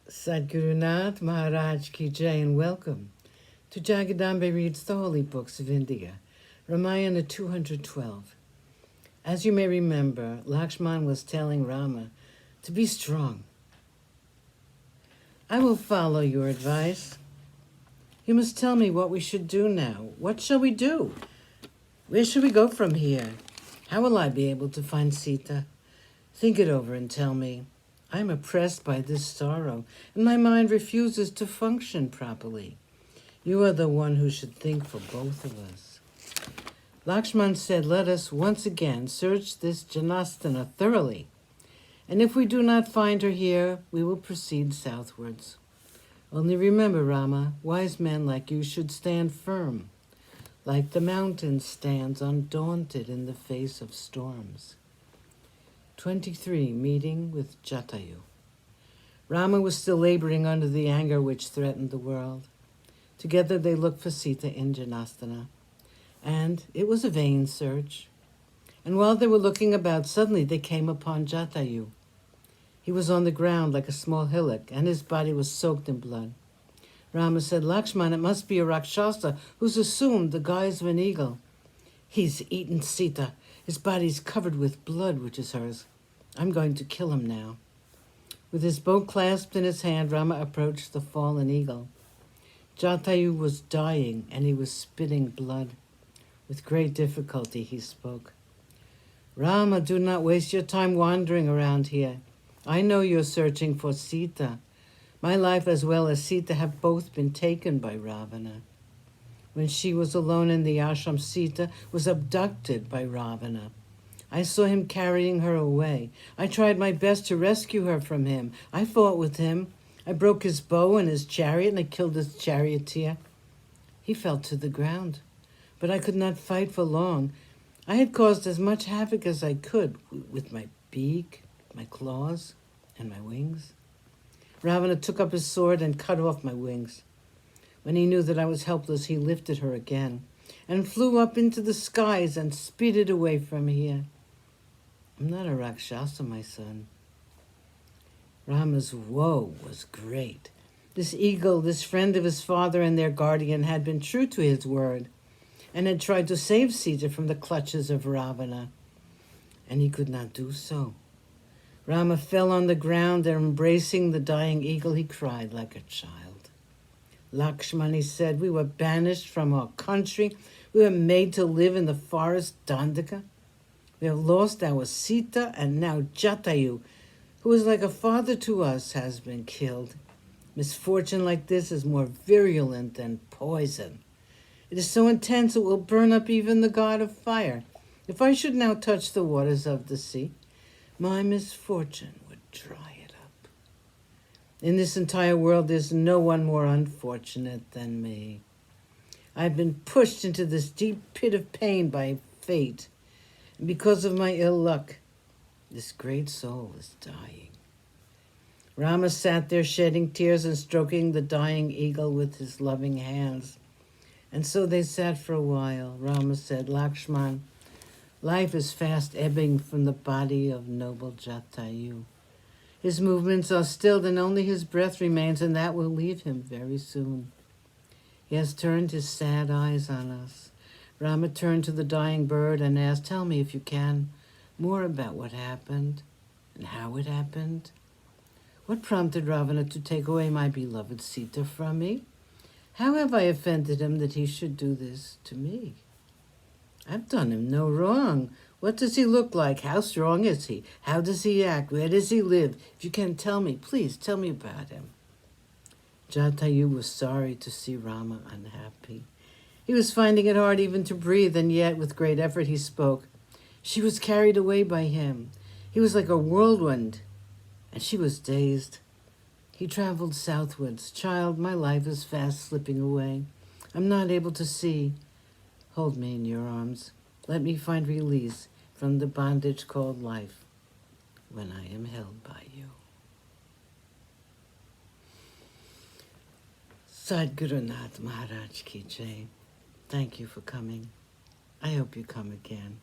Sadhgurunath Maharaj Ki Jai, and welcome to Jagadambe Reads the Holy Books of India, Ramayana212. As you may remember, Lakshman was telling Rama to be strong. I will follow your advice. You must tell me what we should do now. What shall we do? Where should we go from here? How will I be able to find Sita? Think it over and tell me. I am oppressed by this sorrow, and my mind refuses to function properly. You are the one who should think for both of us. Lakshman said, let us once again search this Janasthana thoroughly, and if we do not find her here, we will proceed southwards. Only remember, Rama, wise men like you should stand firm, like the mountain stands undaunted in the face of storms. 23. Meeting with Jatayu. Rama was still laboring under the anger which threatened the world. Together they looked for Sita in Janasthana, and it was a vain search. And while they were looking about, suddenly they came upon Jatayu. He was on the ground like a small hillock, and his body was soaked in blood. Rama said, Lakshman, it must be a Rakshasa who's assumed the guise of an eagle. He's eaten Sita. His body's covered with blood, which is hers. I'm going to kill him now. With his bow clasped in his hand, Rama approached the fallen eagle. Jatayu was dying, and he was spitting blood. With great difficulty, he spoke. Rama, do not waste your time wandering around here. I know you're searching for Sita. My life as well as Sita have both been taken by Ravana. When she was alone in the ashram, Sita was abducted by Ravana. I saw him carrying her away. I tried my best to rescue her from him. I fought with him. I broke his bow and his chariot, and I killed his charioteer. He fell to the ground, but I could not fight for long. I had caused as much havoc as I could with my beak, my claws, and my wings. Ravana took up his sword and cut off my wings. When he knew that I was helpless, he lifted her again and flew up into the skies and speeded away from here. I'm not a Rakshasa, my son. Rama's woe was great. This eagle, this friend of his father and their guardian, had been true to his word and had tried to save Sita from the clutches of Ravana, and he could not do so. Rama fell on the ground, and embracing the dying eagle, he cried like a child. Lakshman, he said, we were banished from our country. We were made to live in the forest Dandaka. We have lost our Sita, and now Jatayu, who is like a father to us, has been killed. Misfortune like this is more virulent than poison. It is so intense it will burn up even the god of fire. If I should now touch the waters of the sea, my misfortune would dry it up. In this entire world, there's no one more unfortunate than me. I've been pushed into this deep pit of pain by fate, and because of my ill luck, this great soul is dying. Rama sat there shedding tears and stroking the dying eagle with his loving hands. And so they sat for a while. Rama said, Lakshman, life is fast ebbing from the body of noble Jatayu. His movements are stilled, and only his breath remains, and that will leave him very soon. He has turned his sad eyes on us. Rama turned to the dying bird and asked, tell me, if you can, more about what happened and how it happened. What prompted Ravana to take away my beloved Sita from me? How have I offended him that he should do this to me? I've done him no wrong. What does he look like? How strong is he? How does he act? Where does he live? If you can tell me, please tell me about him. Jatayu was sorry to see Rama unhappy. He was finding it hard even to breathe, and yet with great effort he spoke. She was carried away by him. He was like a whirlwind, and she was dazed. He traveled southwards. Child, my life is fast slipping away. I'm not able to see. Hold me in your arms. Let me find release from the bondage called life when I am held by you. Sadhgurunath Maharaj Ki Jai. Thank you for coming. I hope you come again.